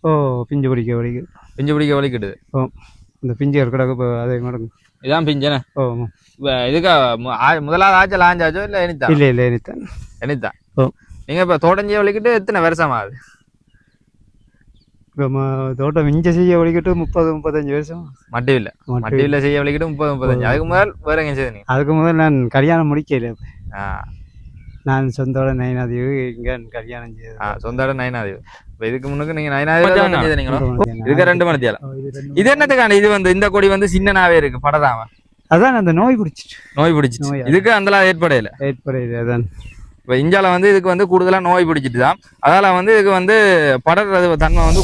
ஓ பிஞ்சு பிடிக்க பிஞ்சு பிடிக்க வலிக்கிடுது. ஓ இந்த பிஞ்சு இருக்கிறாங்க இப்போ அதே மாதிரி. இதான் பிஞ்சனே. ஓ இதுக்கா முதலாவது ஆச்சா லாஞ்சாச்சோ இல்லை எனித்தான்? இல்லை எனித்தான். எனித்தான். ஓ நீங்கள் இப்போ தோட்டஞ்சியை வலிக்கிட்டு எத்தனை வருஷம் ஆகுது? இப்போ தோட்டம் இஞ்ச செய்ய வலிக்கிட்டு 30-35 வருஷம். மட்டிவில் செய்ய வலிக்கிட்டு 30-35. அதுக்கு முதல் வேற எங்கே செய்யுது நீங்கள்? அதுக்கு முதல் நான் கல்யாணம் முடிக்கல. ஆ நான் சொந்தோட நயனாதேவி இங்கே கல்யாணம் செய்யுது. சொந்தோட நயனாதேவி. இப்போ இதுக்கு முன்னுக்கு நீங்கள் நயனாதேவி செய்தீங்களோ? இதுக்கு 2 மணித்தியால. இது என்னத்துக்கான இது வந்து இந்த கொடி வந்து சின்னனாவே இருக்கு படதாம? அதான் அந்த நோய் பிடிச்சிட்டு. இதுக்கு அந்தலாம் ஏற்படையில. அதான் இப்போ இஞ்சால வந்து இதுக்கு வந்து கூடுதலாக நோய் பிடிச்சிட்டு தான். அதால வந்து இதுக்கு வந்து படறது தன்மை வந்து.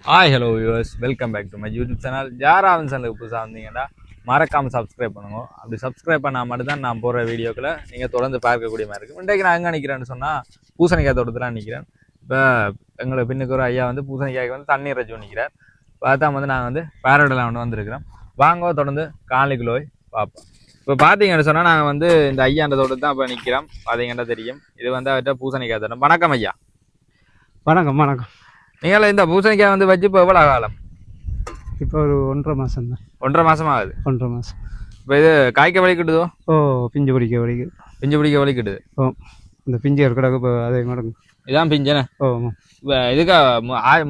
Hi hello viewers, welcome back to my YouTube channel. யாராவது சேனலுக்கு புதுசாக வந்தீங்கன்னா மறக்காமல் சப்ஸ்கிரைப் பண்ணுங்க. அப்படி சப்ஸ்கிரைப் பண்ணால் மட்டும்தான் நான் போகிற வீடியோக்களை நீங்கள் தொடர்ந்து பார்க்கக்கூடிய மாதிரி இருக்கும். இன்றைக்கு நான் எங்கே நிற்கிறேன்னு சொன்னால் பூசணிக்காய் தோட்டத்தில் நிற்கிறேன். இப்போ எங்களுக்கு பின்னுக்கு ஒரு ஐயா வந்து பூசணிக்காய்க்கு வந்து தண்ணீர் வச்சு நிற்கிறார். பார்த்தா வந்து நாங்கள் வந்து பேரடெல்லாம் வந்துருக்கிறோம். வாங்க தொடர்ந்து காணொளிக்குள்ள போய் பார்ப்போம். இப்போ பார்த்தீங்கன்னு சொன்னால் நாங்கள் வந்து இந்த ஐயாண்ட தோட்டத்தை தான் இப்போ நிற்கிறோம். பார்த்தீங்கன்னா தெரியும், இது வந்து அவர்கிட்ட பூசணிக்காய் தோட்டம். வணக்கம் ஐயா. வணக்கம். நீங்கள் இந்த பூசணிக்காய் வந்து வச்சு இப்போ எவ்வளோ காலம்? இப்போ ஒரு 1.5 மாதம் தான். 1.5 மாதம் ஆகுது. 1.5 மாதம். இப்போ இது காய்க்க வலிக்கிட்டுதோ? ஓ பிஞ்சு பிடிக்க வலிக்கிட்டுது. ஓ இந்த பிஞ்சு இருக்கிறாங்க இப்போ அதே மாதிரி. இதான் பிஞ்சனே. ஓ இப்போ இதுக்கா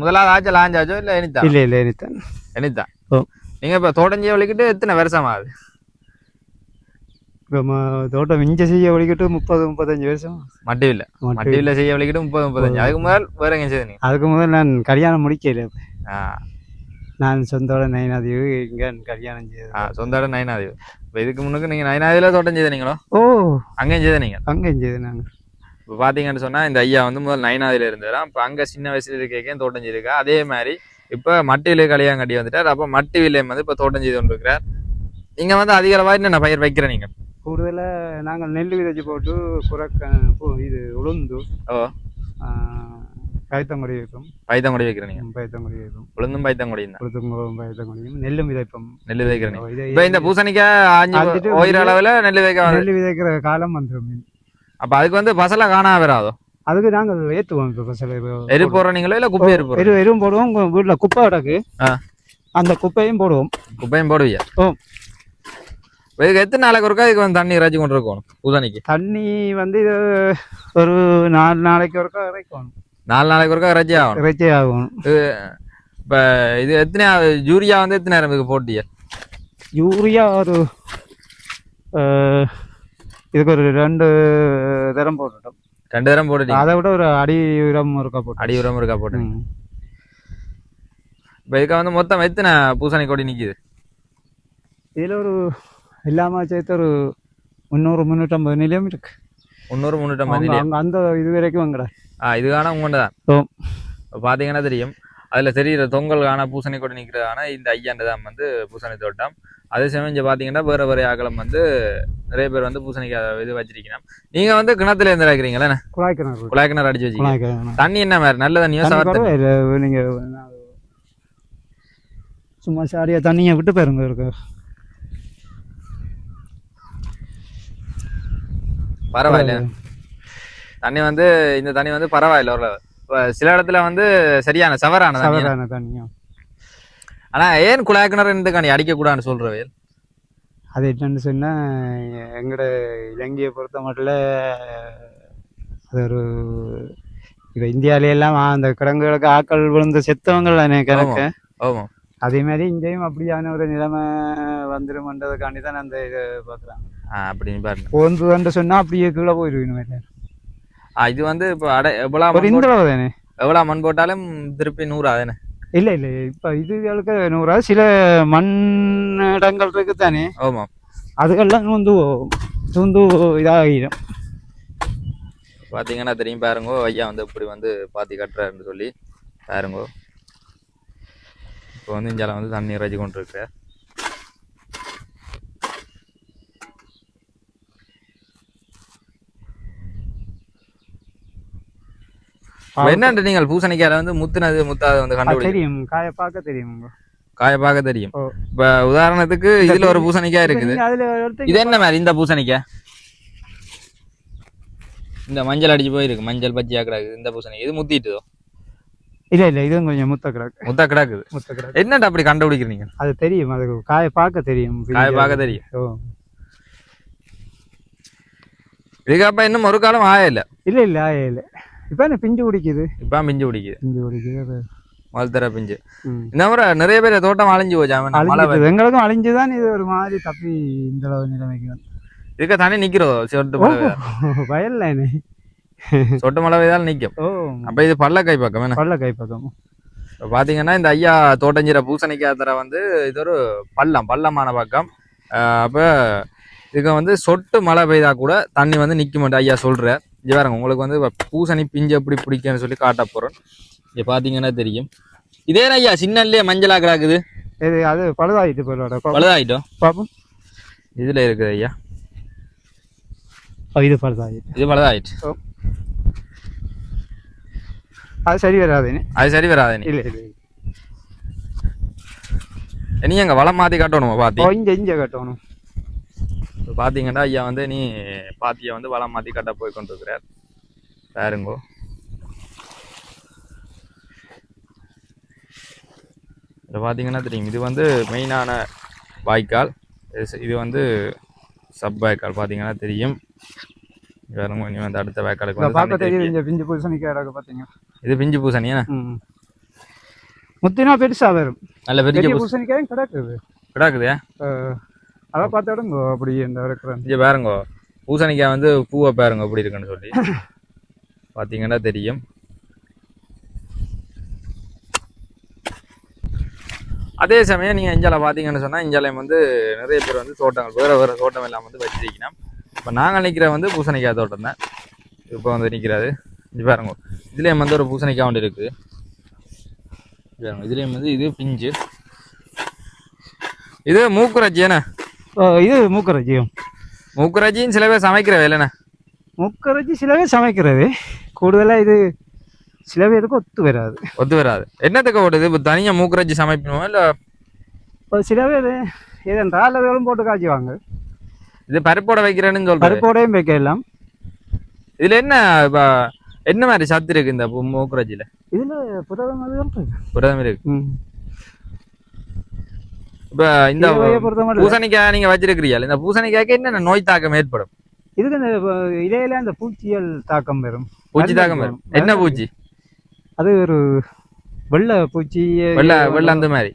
முதலாவது ஆச்சா லாஞ்சாச்சோ இல்லை எனித்தான்? இல்லை எனித்தான். ஓ நீங்கள் இப்போ தோட்டஞ்சியை வலிக்கிட்டு எத்தனை வருஷம் ஆகுது? இப்போ தோட்டம் இஞ்ச செய்ய வலிக்கிட்டு 30-35 வருஷம். மட்டிவில் செய்ய வலிக்கிட்டு 30-35. அதுக்கு முதல் வேற எங்கே செய்யுது நீங்கள்? அதுக்கு முதல் நான் கல்யாணம் முடிக்கல. நான் சொந்தோட நயனாதேவி இங்கே கல்யாணம் செய்யுது. சொந்தோட நயனாதேவி. இப்போ இதுக்கு முன்னுக்கு நீங்கள் நயனாதேவியில் தோட்டம் செய்தீங்களோ? ஓ அங்கேயும் செய்த நீங்கள்? அங்கேயும் செய்து நாங்கள். இப்போ பார்த்தீங்கன்னு சொன்னால் இந்த ஐயா வந்து முதல் நயனாதியில் இருந்தார். இப்போ அங்கே சின்ன வயசுல இருக்கையும் தோட்டம் செய்திருக்கா. அதே மாதிரி இப்போ மட்டிவிலே கல்யாணம் கட்டி வந்துட்டார். அப்போ மட்டிவிலேயும் வந்து இப்போ தோட்டம் செய்து கொண்டிருக்கிறார். நீங்கள் வந்து அதிக அளவாக என்னென்ன பயிர் வைக்கிறேன்? நீங்கள் கூடுதலாக நாங்கள் நெல் விதைச்சி போட்டு இது உளுந்து பைத்தங்கொடி வைப்போம். பைத்தங்கொடி வைக்கிறேன் நீங்கள்? பைத்தங்கொடி வைப்போம். உளுந்தும் பைத்தங்கொடியும் தான். பைத்தங்கொடியும் நெல்லும் விதைப்போம். நெல் விதைக்கிறேன். இப்போ இந்த பூசணிக்காய் ஓயிர அளவில் நெல் விதைக்கிற காலம் வந்துடும். அப்போ அதுக்கு வந்து பசலை காணாம வராதோ? அதுக்கு நாங்கள் ஏற்றுவோம். இப்போ பசலை எரு போடுறோம் நீங்களோ இல்லை குப்பை எருவும் போடுவோம். வீட்டில் குப்பை கிடக்கு, அந்த குப்பையும் போடுவோம். குப்பையும் போடுவியா? ஓ இதுக்கு எத்தனை நாளைக்கு ஒருக்கா இதுக்கு வந்து தண்ணி இறைச்சி கொண்டு இருக்கணும்? பூசணிக்கு தண்ணி வந்து இது ஒரு 4 நாளைக்கு ஒருக்கா இறைக்கணும். 4 நாளைக்கு ஒருக்கா இறைச்சி ஆகணும். இப்போ இது எத்தனை யூரியா வந்து எத்தனை நேரம் இதுக்கு போட்டியா? யூரியா ஒரு இதுக்கு ஒரு 2 தரம் போட்டுட்டோம். 2 தரம் போட்டுட்டோம். அதை விட ஒரு அடி உரம் இருக்கா போட்டு. இப்போ இதுக்கு வந்து மொத்தம் எத்தனை பூசணி கொடி நிற்கிது? இதில் ஒரு எல்லாமே சேர்த்து ஒரு 300-350 நிலையம் இருக்கு. 300-350 நிலையம். அந்த இது வரைக்கும் வாங்கடா. இதுக்கான உங்கள்கிட்ட தான். இப்போ பார்த்தீங்கன்னா தெரியும், அதில் தெரிகிற தொங்கல் காண பூசணி கொடி நிற்கிறதான இந்த ஐயாண்டு தான் வந்து பூசணி தோட்டம். அதே சமயம் இங்கே பார்த்தீங்கன்னா வேறு ஆகலம் வந்து நிறைய பேர் வந்து பூசணிக்காய் இது வச்சிருக்கணும். நீங்கள் வந்து கிணத்துல இருந்து இறக்குறீங்களே? குழாய் கிணறு அடிச்சு வச்சுக்கீங்க. தண்ணி என்ன மாதிரி நல்ல தண்ணியோ? நீங்கள் சும்மா சாரியா தண்ணியை விட்டு போயிருங்க இருக்கு. பரவாயில்ல, தண்ணி வந்து இந்த தண்ணி வந்து பரவாயில்ல. ஒரு சில இடத்துல வந்து சரியான சவரான தண்ணியும். ஆனால் ஏன் குழாய் கிணறு இருந்துக்காண்டி அடிக்கக்கூடாதுன்னு சொல்கிறவே? அது என்னன்னு சொன்னால், எங்களோட இலங்கையை பொறுத்த மட்டும் அது ஒரு இப்போ இந்தியாவிலாம் அந்த கிடங்குகளுக்கு ஆக்கள் விழுந்த செத்தவங்கள் தானே கணக்கு. ஆமாம். அதே மாதிரி இங்கேயும் அப்படியான ஒரு நிலைமை வந்துருமன்றதுக்காண்டி தான் அந்த இதை பார்க்குறாங்க. அப்படின்னு பாருங்க, போந்துன்னு சொன்னால் அப்படியே கீழே போயிடுவீங்க. இது வந்து இப்போ எவ்வளோ தானே, எவ்வளோ மண் போட்டாலும் திருப்பி 100 தானே? இல்லை இப்போ இதுகளுக்கு 100. சில மண் இடங்கள் இருக்கு தானே. ஆமாம், அதுக்கெல்லாம் வந்து இதாகிடும். பார்த்தீங்கன்னா தெரியும் பாருங்கோ, ஐயா வந்து இப்படி வந்து பாத்தி கட்டுறாருன்னு சொல்லி பாருங்கோ. இப்போ வந்து இஞ்சால வந்து தண்ணி இறைச்சி கொண்டு இருக்கிறார். என்னண்டு நீங்கள் பூசணிக்காயில வந்து முத்துனது முத்தாது வந்து கண்டுபிடிக்க தெரியும், காய பார்க்க தெரியும். காய பார்க்க தெரியும். ஓ. இப்ப உதாரணத்துக்கு இதுல ஒரு பூசணிக்காய் இருக்குது. அதுல ஒருத்தர் இது என்ன மாதிரி இந்த பூசணிக்காய்? இந்த மஞ்சள் அடிச்சு போயிருக்கு, மஞ்சள் பச்சையா கிடக்குது இந்த பூசணிக்காய். இது முத்திட்டுதோ? இல்ல இதுவும் கொஞ்சம் முத்த கிடக்குது. என்னடா அப்படி கண்டுபிடிக்கிறீங்க? அது தெரியும், அது காய பார்க்க தெரியும். காய பார்க்க தெரியும். ஓ. இதுக்கப்ப இன்னும் ஒரு காலம் ஆயில்ல. இல்ல ஆயில்ல. இப்ப என்ன பிஞ்சு குடிக்குது. பிஞ்சு குடிக்குது. முதல் தர பிஞ்சு. ம். இந்த முறை நிறைய பேர் தோட்டம் அழிஞ்சு போச்சா? எங்களுக்கும் அழிஞ்சுதான் இது ஒரு மாதிரி தப்பி இந்த அளவு நிலைமைக்கு வந்து. இதுக்க தண்ணி நிக்கிறோம் சொட்டு மழை வயல்ல சொட்டு மழை பெய்தாலும் நிக்கும். அப்ப இது பள்ளக்கை பக்கம் என்ன? பள்ளக்கை பக்கம். இப்போ பார்த்தீங்கன்னா இந்த ஐயா தோட்டஞ்சிற பூசணிக்காய் தர வந்து இது ஒரு பள்ளமான பக்கம். அப்போ இதுக்கு வந்து சொட்டு மழை பெய்தா கூட தண்ணி வந்து நிற்க மாட்டேன் ஐயா சொல்கிறார். இங்கே பாருங்க, உங்களுக்கு வந்து பூசணி பிஞ்சு எப்படி பிடிக்குன்னு சொல்லி காட்ட போகிறோம். இங்கே பார்த்தீங்கன்னா தெரியும். இதே ஐயா சின்னல்லையே மஞ்சளாக கிடக்குது. இது அது பழுதாயிட்டு பழுதாயிட்டோம் பார்ப்போம். இதில் இருக்குது ஐயா. இது பழுதாயிட்டு. அது சரி வராதுன்னு. இல்லை நீ எங்க வளம் மாற்றி கட்டணுமா? பார்த்து இங்கே கட்டணும். பார்த்தீங்கன்னா ஐயா வந்து நீ பாத்தியை வந்து வளம் மாற்றி கட்ட போய் கொண்டு இருக்கிறார். பாருங்கோ, இதை பார்த்தீங்கன்னா தெரியும். இது வந்து மெயினான வாய்க்கால். இது வந்து சப் வாய்க்கால். பார்த்தீங்கன்னா தெரியும். பாருங்க, நீ வந்து அடுத்த வாய்க்காலுக்கு வந்து தெரியும். பிஞ்சு பூசணிக்காய் பார்த்தீங்க. இது பிஞ்சு பூசணியா? முத்தினா பெருசா வரும். நல்ல பெரிய பூசணிக்காயும் கிடக்குது. அதை பார்த்தாடுங்க அப்படி இந்த இருக்கிறேன். இங்கே பாருங்க, பூசணிக்காய் வந்து பூவை பாருங்க எப்படி இருக்குன்னு சொல்லி பார்த்தீங்கன்னா தெரியும். அதே சமயம் நீங்கள் இஞ்சால பார்த்தீங்கன்னு சொன்னால் இஞ்சாலையும் வந்து நிறைய பேர் வந்து தோட்டங்கள் வேறு தோட்டம் எல்லாம் வந்து வச்சிருக்கணும். இப்போ நாங்கள் நிற்கிற வந்து பூசணிக்காய் தோட்டம் தான் இப்போ வந்து நிற்கிறாரு. இது பாருங்க, இதுலேயும் வந்து ஒரு பூசணிக்காய் ஒன்று இருக்குது. இதுலேயும் வந்து இது பிஞ்சு. இது மூக்குரஜி என்ன? இது மூக்குரஜியும் சில பேர் சமைக்கிறவே இல்லைண்ணா. மூக்குரஜி சில பேர் சமைக்கிறது. கூடுதலாக இது சில பேருக்கு ஒத்து வராது. என்னத்துக்கு ஓடுது? இப்போ தனியாக மூக்குரஜி சமைக்கணுமா இல்லை சில பேர் ஏதென்றால் அதுகளும் போட்டு காய்ச்சுவாங்க. இது பருப்போட வைக்கிறேன்னு சொல்கிறேன். பருப்போடையும் வைக்கலாம். இதில் என்ன மாதிரி சத்து இருக்கு இந்த மூக்குரஜியில்? இதில் புரதம் இருக்கு. இப்போ இந்த பூசணிக்காய் நீங்கள் வச்சிருக்கிறீங்க, இந்த பூசணிக்காய்க்கு என்னென்ன நோய் தாக்கம் ஏற்படும்? இதுக்கு இந்த இலையில அந்த பூச்சியல் தாக்கம் வரும். பூச்சி தாக்கம் வரும். என்ன பூச்சி அது? ஒரு வெள்ளை பூச்சி. வெள்ளை அந்த மாதிரி.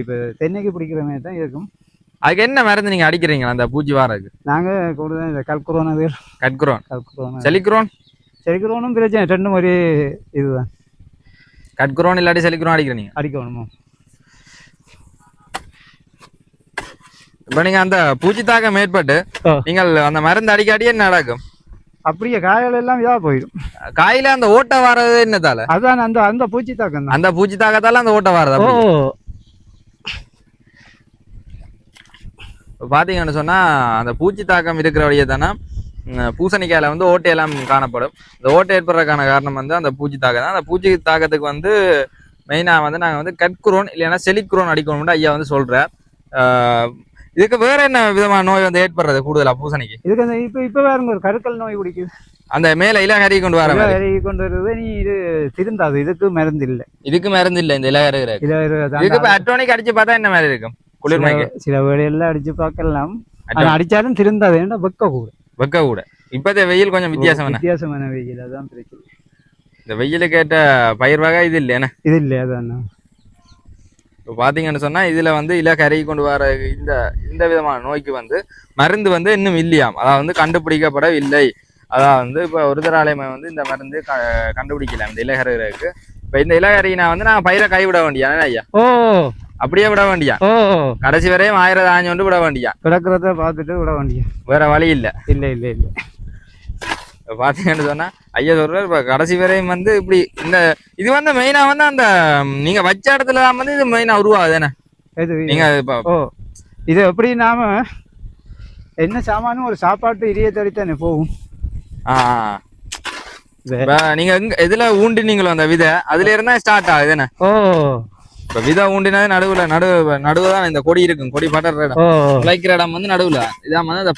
இப்போ தென்னைக்கு பிடிக்கிற மாதிரி தான் இருக்கும். அதுக்கு என்ன மருந்து நீங்க அடிக்கிறீங்களா அந்த பூச்சி வாரதுக்கு? நாங்க கூடுதல் இந்த கல்குரோன் செலிக்ரோனும் பிரச்சனை. ரெண்டும் ஒரே இதுதான். கட்குரோன் இல்லாட்டி செலிக்ரோன் அடிக்கிறீங்க? அடிக்கணுமா? இப்ப நீங்க அந்த பூச்சி தாக்கம் ஏற்பட்டு நீங்கள் அந்த மருந்து அடிக்காடியே என்ன நடக்கும்? அப்படியே காய்கள் எல்லாம் இதா போயிடும். காயில அந்த ஓட்டை வர்றது என்னதால? அதான் அந்த பூச்சி தாக்கம் தான். அந்த பூச்சி தாக்கத்தால அந்த ஓட்டை வர்றது. பாத்தீங்கன்னு சொன்னா அந்த பூச்சி தாக்கம் இருக்கிற வழியே தானே பூசணிக்காயில வந்து ஓட்டையெல்லாம் காணப்படும். இந்த ஓட்டை ஏற்படுறதுக்கான காரணம் வந்து அந்த பூச்சி தாக்கம் தான். அந்த பூச்சி தாக்கத்துக்கு வந்து மெயினா வந்து நாங்க வந்து கட்குரோன் இல்லைன்னா செலிக்ரோன் அடிக்கணும்னு ஐயா வந்து சொல்றார். இதுக்கு வேற என்ன விதமான நோய் வந்து ஏற்படுறது கூடுதலா பூசணிக்கு? இதுக்கு அந்த இப்ப வேற ஒரு கருக்கல் நோய் பிடிக்குது. அந்த மேல இலகரி கொண்டு வருது. நீ இது திருந்தாது. இதுக்கு மருந்து இல்லை. இந்த இலகரி அட்டோனிக் அடிச்சு பார்த்தா என்ன மாதிரி இருக்கும்? குளிர்மைக்கு சில வேலையெல்லாம் அடிச்சு பார்க்கலாம். அடிச்சாலும் திருந்தாது. ஏன்னா வெக்க கூட. இப்பதே வெயில் கொஞ்சம் வித்தியாசமான வெயில். அதான் பிரச்சனை. இந்த வெயிலுக்கு ஏற்ற பயிர் வகை இது இல்லையா? இது இல்லையா? அதான் இப்போ பார்த்தீங்கன்னு சொன்னால் இதில் வந்து இலக்கரை கொண்டு வர இந்த விதமான நோய்க்கு வந்து மருந்து வந்து இன்னும் இல்லையாம். அதாவது வந்து கண்டுபிடிக்கப்படவில்லை. அதாவது வந்து இப்போ ஒரு தராலயமை வந்து இந்த மருந்து கண்டுபிடிக்கலாம் இந்த இலகரைக்கு. இப்போ இந்த இலகரையினா வந்து நாங்கள் பயிரை கைவிட வேண்டியா ஐயா? அப்படியே விட வேண்டியா? கடைசி வரையும் 1000 ஆஞ்சு கொண்டு விட வேண்டியா? கிடக்கிறத பார்த்துட்டு விட வேண்டியா? வேற வழி இல்லை. இல்லை. பார்த்தீங்கன்னு சொன்னா ஐயா சொல்றாரு இப்போ கடைசி வரையும் வந்து இப்படி இது வந்து மெயினா வந்து அந்த நீங்க வச்ச இடத்துல தான் வந்து இது மெயினா உருவாகுது. நீங்க இது எப்படி நாம என்ன சாமானும் ஒரு சாப்பாட்டு இரியத்தடித்தானே போகும். நீங்க எதுல ஊண்டினீங்களோ அந்த விதை அதுல இருந்தா ஸ்டார்ட் ஆகுது. இப்ப விதை ஊண்டினா நடுவு தான் இந்த கொடி இருக்கும், கொடி படற இடம், ஓ முளைக்கிற இடம் வந்து நடுவுல இதான் வந்து அந்த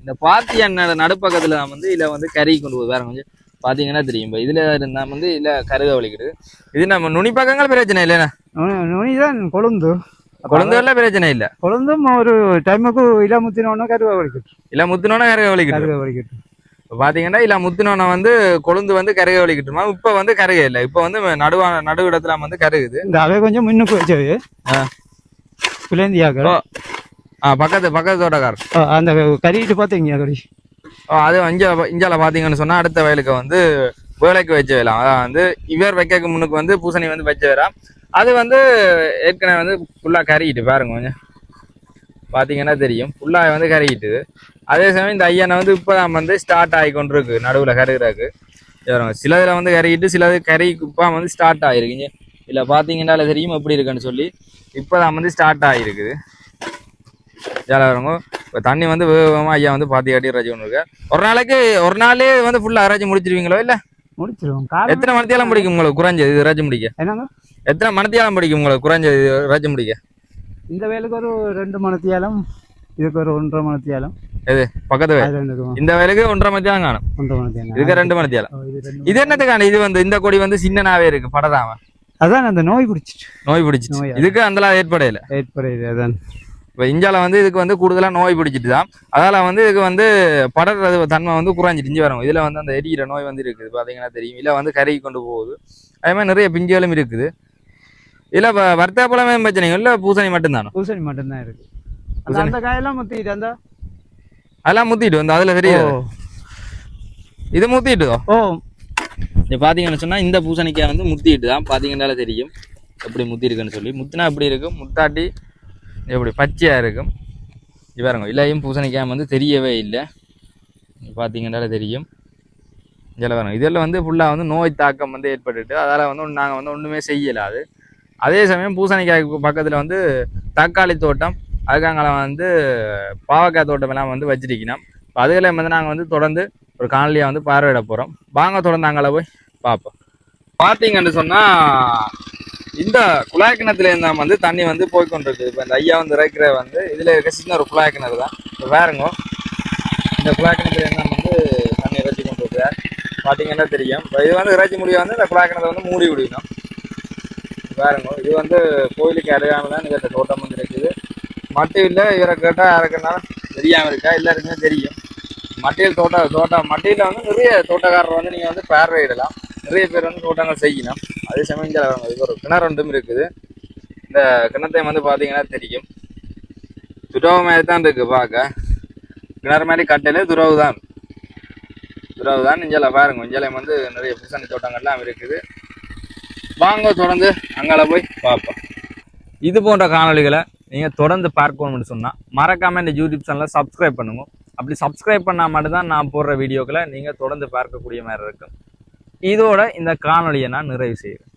இந்த பாத்தி நடுப்பக்கத்துல வந்து இதுல வந்து கறி கொண்டு போகுது. வேற கொஞ்சம் பாத்தீங்கன்னா தெரியும். இப்ப இதுல இருந்தா வந்து இல்ல கருக வலிக்குது. இது நம்ம நுனி பக்கங்கள் பிரச்சனை இல்லைண்ணா, நுனிதான் கொழுந்து. கொழுந்துல பிரச்சனை இல்ல. கொழுந்தும் ஒரு டைமுக்கு இல முத்தினோன்னா கருவா வலிக்கட்டு, இல்ல முத்தினோன்னா கருக வலிக்குது. கருவா வலிக்கட்டு. இப்ப பாத்தீங்கன்னா இல்ல முத்தினோன்னா வந்து கொழுந்து வந்து கருக வலிக்கட்டுமா. இப்ப வந்து கருக இல்லை, இப்ப வந்து நடு இடத்துல வந்து கருகுது. இந்த அவை கொஞ்சம் முன்னுக்கு வச்சது புலேந்தியாக்கள். பக்கத்து தோட்டக்காரர் அந்த கறிட்டு பார்த்தீங்க கறி. அது இஞ்சால பாத்தீங்கன்னு சொன்னா அடுத்த வயலுக்கு வந்து வேலைக்கு வச்ச வேலாம். அதான் வந்து இவர் வைக்க முன்னுக்கு வந்து பூசணி வந்து வச்ச வேறாம். அது வந்து ஏற்கனவே வந்து ஃபுல்லா கறிக்கிட்டு பாருங்க, கொஞ்சம் பாத்தீங்கன்னா தெரியும், ஃபுல்லா வந்து கறிக்கிட்டு. அதே சமயம் இந்த ஐயனை வந்து இப்பதான் வந்து ஸ்டார்ட் ஆகி கொண்டு இருக்கு நடுவுல கருகிறாக்கு. சிலதுல வந்து கறிக்கிட்டு, சிலது கறி இப்ப வந்து ஸ்டார்ட் ஆகிருக்குங்க. இல்ல பாத்தீங்கன்னா தெரியும் எப்படி இருக்குன்னு சொல்லி. இப்பதான் வந்து ஸ்டார்ட் ஆகிருக்குது. இப்போ தண்ணி வந்து வேகமா ஐயா வந்து பாத்தி காட்டி ரஜி ஒன்று இருக்கு. ஒரு நாளே வந்து ஃபுல்லா அரைச்சி முடிச்சிருவீங்களோ? இல்ல முடிச்சிருவோம். எத்தனை மணத்தியாலம் பிடிக்கும் உங்களுக்கு குறைஞ்சது இது ரஜி முடிக்க? என்னங்க எத்தனை மணத்தியாலம் பிடிக்கும் உங்களுக்கு குறைஞ்சது இது ரஜி முடிக்க? இந்த வேலுக்கு ஒரு 2 மணத்தியாலம், இதுக்கு ஒரு 1.5 மணத்தியாலம். எது பக்கத்து வயல்? இந்த வயலுக்கு 1.5 மணத்தியாலம் காணும், 1.5 மணத்தியாலம். இதுக்கு 2 மணத்தியாலம். இது என்னத்துக்கான? இது வந்து இந்த கொடி வந்து சின்னனாவே இருக்கு, படதாம. அதான் அந்த நோய் பிடிச்சிட்டு இதுக்கு அந்த ஏற்படையில அதான். இப்போ இஞ்சால வந்து இதுக்கு வந்து கூடுதலாக நோய் பிடிச்சிட்டு தான், அதால் வந்து இதுக்கு வந்து படறது தன்மை வந்து குறைஞ்சிட்டு இஞ்சி வரும். இதில் வந்து அந்த எரியிற நோய் வந்து இருக்குது, பார்த்தீங்கன்னா தெரியும். இல்லை வந்து கறி கொண்டு போகுது. அதே மாதிரி நிறைய பிஞ்சுகளும் இருக்குது. இல்லை இப்போ வர்த்தகப்பழமே பிரச்சனைங்க, இல்லை பூசணி மட்டும்தானோ? பூசணி மட்டும்தான் இருக்கு. அந்த காயெல்லாம் முத்திட்டு அதெல்லாம் முத்திட்டு வந்து அதில் தெரியாது. இது முத்திட்டுதோ? ஓ இப்போ பார்த்தீங்கன்னு சொன்னால் இந்த பூசணிக்காய் வந்து முத்திட்டு தான், பார்த்தீங்கன்னால தெரியும் எப்படி முத்தி இருக்குன்னு சொல்லி. முத்தினா எப்படி இருக்கும், முத்தாட்டி எப்படி பச்சையாக இருக்கும். இவருங்க இல்லையும் பூசணிக்காய் வந்து தெரியவே இல்லை, பார்த்தீங்கன்னால தெரியும். இதில் வரும் இதெல்லாம் வந்து ஃபுல்லாக வந்து நோய் தாக்கம் வந்து ஏற்பட்டுட்டு, அதால் வந்து நாங்கள் வந்து ஒன்றுமே செய்யலாது. அதே சமயம் பூசணிக்காய்க்கு பக்கத்தில் வந்து தக்காளி தோட்டம், அதுக்காக வந்து பாவக்காய் தோட்டம் எல்லாம் வந்து வச்சிருக்கணும். இப்போ அதுகளை வந்து நாங்கள் வந்து தொடர்ந்து ஒரு காணொலியாக வந்து பார்வையிட போகிறோம். வாங்க தொடர்ந்து அங்கே போய் பார்ப்போம். பார்த்தீங்கன்னு சொன்னால் இந்த குழாய் கிணத்துல இருந்தா வந்து தண்ணி வந்து போய்கொண்டிருக்கு. இப்போ இந்த ஐயா வந்து இறக்கிற வந்து இதில் இருக்க சின்ன ஒரு குழாய் கிணறு தான். இப்போ வேறுங்க இந்த குழாய் கிணத்துல இருந்தா வந்து தண்ணி இறைச்சி கொண்டு வருது, பார்த்தீங்கன்னா தெரியும். இப்போ இது வந்து இறைச்சி முடிய வந்து இந்த குழாய் கிணத்தை வந்து மூடி விடணும். வேறுங்க இது வந்து கோயிலுக்கு அடையாமல் தான் இந்த தோட்டம் வந்து இருக்குது. மட்டையில் இவரை கேட்டால் யாருக்குனாலும் தெரியாமல் இருக்கா, எல்லாருக்குமே தெரியும். மட்டையில் மட்டையில் வந்து நிறைய தோட்டக்காரர் வந்து நீங்கள் வந்து பார்வையிடலாம். நிறைய பேர் வந்து தோட்டங்கள் செய்யணும். அதே சமயம் இது ஒரு கிணறு ஒன்றும் இருக்குது. இந்த கிணத்தை வந்து பார்த்தீங்கன்னா தெரியும், துறவு மாதிரி தான் இருக்கு பார்க்க. கிணறு மாதிரி கட்டையில துறவு தான் இஞ்சால பாருங்க. இஞ்சாலையும் வந்து நிறைய பூசணி தோட்டங்கள்லாம் இருக்குது. வாங்க தொடர்ந்து அங்கால போய் பார்ப்போம். இது போன்ற காணொலிகளை நீங்கள் தொடர்ந்து பார்க்கணும்னு சொன்னால் மறக்காமல் இந்த யூடியூப் சேனலை சப்ஸ்கிரைப் பண்ணுங்க. அப்படி சப்ஸ்கிரைப் பண்ணால் மட்டும்தான் நான் போடுற வீடியோக்களை நீங்கள் தொடர்ந்து பார்க்கக்கூடிய மாதிரி இருக்கும். இதோட இந்த காணொலியை நான் நிறைவு செய்கிறேன்.